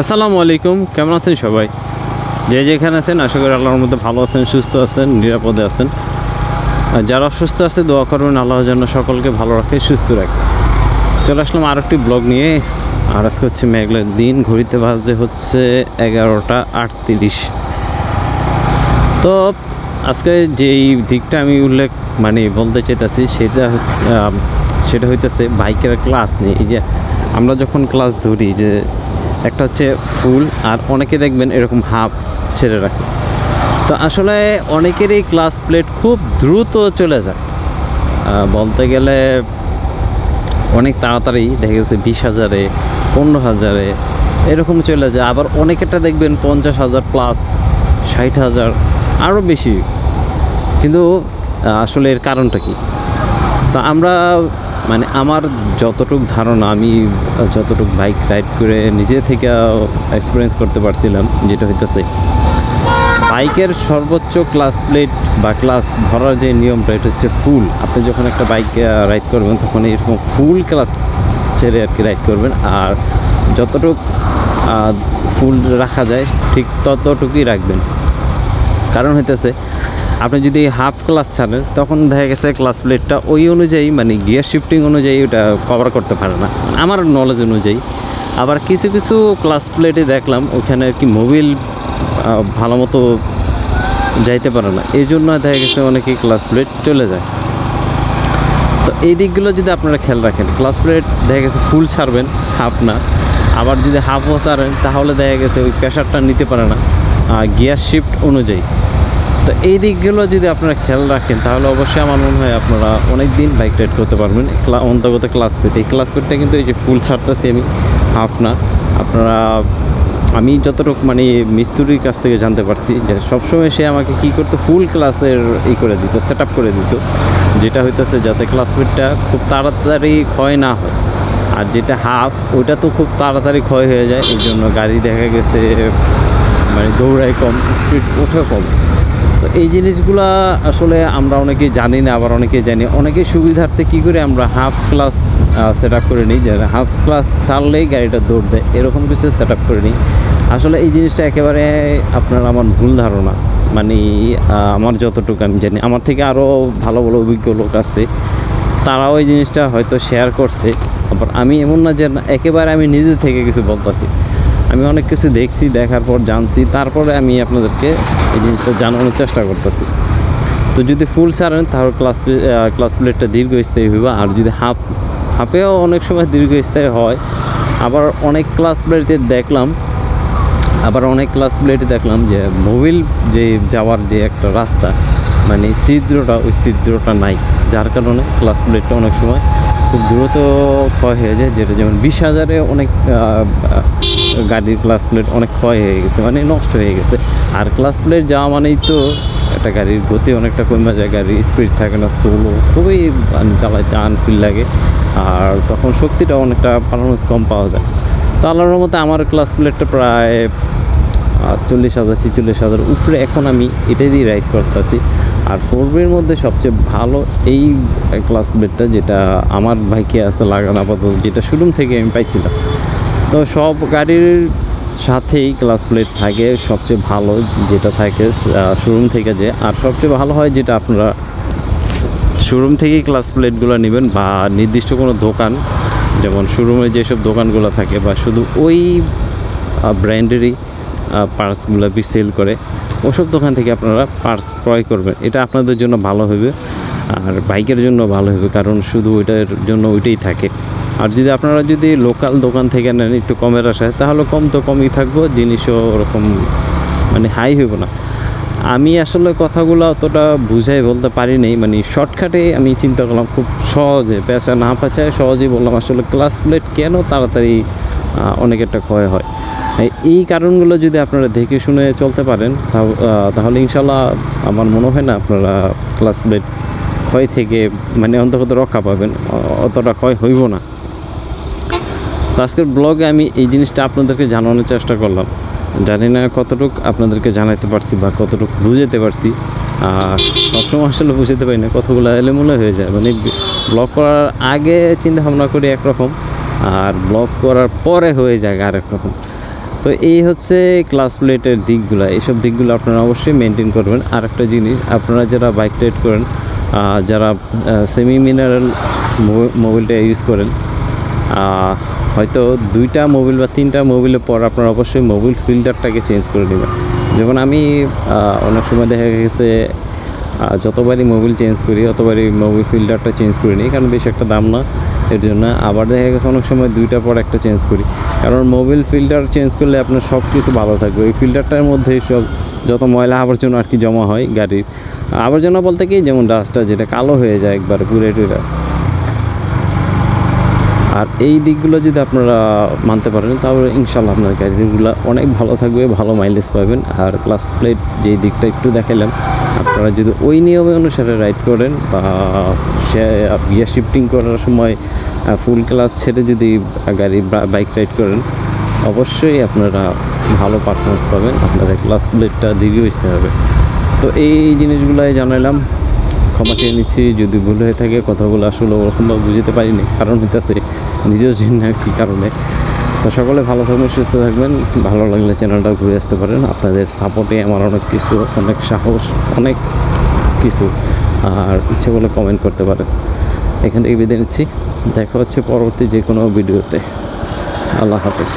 আসসালামু আলাইকুম, কেমন আছেন সবাই? যে যেখানে আছেন আশা করি আল্লাহর মধ্যে ভালো আছেন, সুস্থ আছেন, নিরাপদে আছেন। আর যারা অসুস্থ আছে দোয়া করবেন আল্লাহ যেন সকলকে ভালো রাখে, সুস্থ রাখে। চলে আসলাম আর একটি ব্লগ নিয়ে। আর আজকে হচ্ছে মেঘলা দিন, ঘড়িতে বাজে হচ্ছে 11:38। তো আজকে যেই দিকটা আমি বলতে চাইতেছি সেটা হইতেছে বাইকের ক্লাস নিয়ে। এই যে আমরা যখন ক্লাস ধরি, যে একটা হচ্ছে ফুল আর অনেকে দেখবেন এরকম হাফ ছেড়ে রাখে। তো আসলে অনেকেরই ক্লাস প্লেট খুব দ্রুত চলে যায়, বলতে গেলে অনেক তাড়াতাড়ি দেখা গেছে 20,000-এ 15,000-এ এরকম চলে যায়। আবার অনেকেরটা দেখবেন 50,000 প্লাস, 60,000 আরও বেশি। কিন্তু আসলে এর কারণটা কি? তো আমরা আমার যতটুকু ধারণা, আমি যতটুকু বাইক রাইড করে নিজে থেকে এক্সপিরিয়েন্স করতে পারছিলাম, যেটা হইতেছে বাইকের সর্বোচ্চ ক্লাস প্লেট বা ক্লাস ধরার যে নিয়মটা, এটা হচ্ছে ফুল। আপনি যখন একটা বাইক রাইড করবেন তখন এরকম ফুল ক্লাস ছেড়ে আর কি রাইড করবেন। আর যতটুকু ফুল রাখা যায় ঠিক ততটুকুই রাখবেন। কারণ হইতেছে আপনি যদি হাফ ক্লাস ছাড়েন তখন দেখা গেছে ক্লাস প্লেটটা ওই অনুযায়ী গিয়ার শিফটিং অনুযায়ী ওটা কভার করতে পারে না, আমার নলেজ অনুযায়ী। আবার কিছু কিছু ক্লাস প্লেটে দেখলাম ওখানে আর কি মোবিল ভালো মতো যাইতে পারে না, এই জন্য দেখা গেছে অনেকেই ক্লাস প্লেট চলে যায়। তো এই দিকগুলো যদি আপনারা খেয়াল রাখেন, ক্লাস প্লেট দেখা গেছে ফুল ছাড়বেন, হাফ না। আবার যদি হাফও ছাড়েন তাহলে দেখা গেছে ওই প্রেশারটা নিতে পারে না গিয়ার শিফট অনুযায়ী। তো এই দিকগুলো যদি আপনারা খেয়াল রাখেন তাহলে অবশ্যই আমার মনে হয় আপনারা অনেক দিন বাইক রাইড করতে পারবেন। অন্তর্গত ক্লাস প্লেট, এই ক্লাস প্লেটটা কিন্তু এই যে ফুল ছাড়তেছি আমি, হাফ না। আমি যতটুকু মিস্ত্রির কাছ থেকে জানতে পারছি যে সবসময় সে আমাকে কী করতো, ফুল ক্লাসের করে দিত, সেট আপ করে দিত, যেটা হইতেছে যাতে ক্লাস প্লেটটা খুব তাড়াতাড়ি ক্ষয় না হয়। আর যেটা হাফ, ওইটা তো খুব তাড়াতাড়ি ক্ষয় হয়ে যায়, এই জন্য গাড়ি দেখা গেছে দৌড়ায় কম, স্পিড ওঠে কম। তো এই জিনিসগুলো আসলে আমরা অনেকেই জানি না, আবার অনেকেই জানি। অনেকেই সুবিধার্থে কী করে আমরা হাফ ক্লাস সেট আপ করে নিই, যে হাফ ক্লাস ছাড়লেই গাড়িটা দৌড় দেয়, এরকম কিছু সেট আপ করে নিই। আসলে এই জিনিসটা একেবারে আমার ভুল ধারণা। আমার যতটুকু আমি জানি, আমার থেকে আরও ভালো ভালো অভিজ্ঞ লোক আছে, তারাও এই জিনিসটা হয়তো শেয়ার করছে। আবার আমি এমন না যে একেবারে আমি নিজে থেকে কিছু বলতেছি, আমি অনেক কিছু দেখছি, দেখার পর জানছি, তারপরে আমি আপনাদেরকে এই জিনিসটা জানানোর চেষ্টা করতেছি। তো যদি ফুল ছাড়েন তাহলে ক্লাস প্লেটটা দীর্ঘস্থায়ী হইবে। আর যদি হাফেও অনেক সময় দীর্ঘস্থায়ী হয়। আবার অনেক ক্লাস প্লেটে দেখলাম যে মোবিল যে যাওয়ার যে একটা রাস্তা, ওই ছিদ্রটা নাই, যার কারণে ক্লাস প্লেটটা অনেক সময় খুব দ্রুত ক্ষয় হয়ে যায়। যেটা যেমন 20,000-এ অনেক গাড়ির ক্লাস প্লেট অনেক ক্ষয় হয়ে গেছে, নষ্ট হয়ে গেছে। আর ক্লাস প্লেট যাওয়া মানেই তো একটা গাড়ির গতি অনেকটা কমে যায়, গাড়ির স্পিড থাকে না, স্লো, খুবই চালাইতে আনফিল লাগে। আর তখন শক্তিটা অনেকটা পারফরমেন্স কম পাওয়া যায়। তো আল্লাহর মতে আমার ক্লাস প্লেটটা প্রায় 40,000-46,000 উপরে এখন আমি এটাই দিয়ে রাইড করতেছি। আর 4B'র মধ্যে সবচেয়ে ভালো এই ক্লাস প্লেটটা, যেটা আমার বাইকে আছে লাগানো আপাতত, যেটা শোরুম থেকে আমি পাইছিলাম। তো সব গাড়ির সাথেই ক্লাস প্লেট থাকে, সবচেয়ে ভালো যেটা থাকে শোরুম থেকে। আর সবচেয়ে ভালো হয় যেটা আপনারা শোরুম থেকেই ক্লাস প্লেটগুলো নেবেন, বা নির্দিষ্ট কোনো দোকান, যেমন শোরুমে যেসব দোকানগুলো থাকে বা শুধু ওই ব্র্যান্ডেরই পার্টসগুলো সেল করে, ওসব দোকান থেকে আপনারা পার্টস ক্রয় করবেন। এটা আপনাদের জন্য ভালো হবে আর বাইকের জন্য ভালো হবে, কারণ শুধু ওইটার জন্য ওইটাই থাকে। আর যদি আপনারা লোকাল দোকান থেকে নেন একটু কমের আশায়, তাহলে কমই থাকবো, জিনিসও ওরকম হাই হইব না। আমি আসলে কথাগুলো অতটা বুঝাই বলতে পারি নাই, শর্টকাটে আমি চিন্তা করলাম, খুব সহজে পেঁচা না পেঁচায় সহজেই বললাম আসলে ক্লাস প্লেট কেন তাড়াতাড়ি অনেকেরটা ক্ষয় হয়। এই কারণগুলো যদি আপনারা দেখে শুনে চলতে পারেন তাহলে ইনশাল্লাহ আমার মনে হয় না আপনারা ক্লাস প্লেট ক্ষয় থেকে অন্তত রক্ষা পাবেন, অতটা ক্ষয় হইব না। তো আজকের ব্লগে আমি এই জিনিসটা আপনাদেরকে জানানোর চেষ্টা করলাম। জানি না কতটুকু আপনাদেরকে জানাতে পারছি বা কতটুকু বুঝাতে পারছি। সবসময় আসলে বুঝতে পারি না, কতগুলো এলোমেলো হয়ে যায়। ব্লগ করার আগে চিন্তা ভাবনা করি একরকম, আর ব্লগ করার পরে হয়ে যায় আরেক রকম। তো এই হচ্ছে ক্লাস প্লেটের দিকগুলো, এইসব দিকগুলো আপনারা অবশ্যই মেনটেন করবেন। আর একটা জিনিস, আপনারা যারা বাইক রাইড করেন, যারা সেমি মিনারেল মোবিলটা ইউজ করেন, হয়তো 2টা মোবিল বা 3টা মোবিলের পর আপনারা অবশ্যই মোবিল ফিল্টারটাকে চেঞ্জ করে নেবেন। যেমন আমি অনেক সময় দেখা গেছে যতবারই মোবিল চেঞ্জ করি ততবারই মোবিল ফিল্টারটা চেঞ্জ করে নিই, কারণ বেশি একটা দাম না এর জন্য। আবার দেখা গেছে অনেক সময় 2টার পর একটা চেঞ্জ করি, কারণ মোবিল ফিল্টার চেঞ্জ করলে আপনার সব কিছু ভালো থাকবে। ওই ফিল্টারটার মধ্যে সব যত ময়লা আবর্জনা আর কি জমা হয় গাড়ির, আবর্জনা বলতে কি যেমন ডাস্টটা যেটা কালো হয়ে যায় একবার পুরে টুরে। আর এই দিকগুলো যদি আপনারা মানতে পারেন তাহলে ইনশাল্লাহ আপনার গাড়িগুলো অনেক ভালো থাকবে, ভালো মাইলেজ পাবেন। আর ক্লাস প্লেট যেই দিকটা একটু দেখালাম, আপনারা যদি ওই নিয়মে অনুসারে রাইড করেন বা গিয়ার শিফটিং করার সময় ফুল ক্লাস ছেড়ে যদি বাইক রাইড করেন, অবশ্যই আপনারা ভালো পারফরমেন্স পাবেন, আপনাদের ক্লাস প্লেটটা দীর্ঘস্থায়ী হবে। তো এই জিনিসগুলাই জানালাম, ক্ষমা চেয়ে নিচ্ছি যদি ভুল হয়ে থাকে। কথাগুলো আসলে ওরকমভাবে বুঝতে পারিনি, কারণ হইতেছে নিজেও জানি না কী কারণে। তো সকলে ভালো থাকবেন, সুস্থ থাকবেন। ভালো লাগলে চ্যানেলটা ঘুরে আসতে পারেন, আপনাদের সাপোর্টে আমার অনেক কিছু, অনেক সাহস, অনেক কিছু। আর ইচ্ছে করলে কমেন্ট করতে পারেন। এখান থেকে বিদায় নিচ্ছি, দেখা হচ্ছে পরবর্তী যে কোনো ভিডিওতে। আল্লাহ হাফেজ।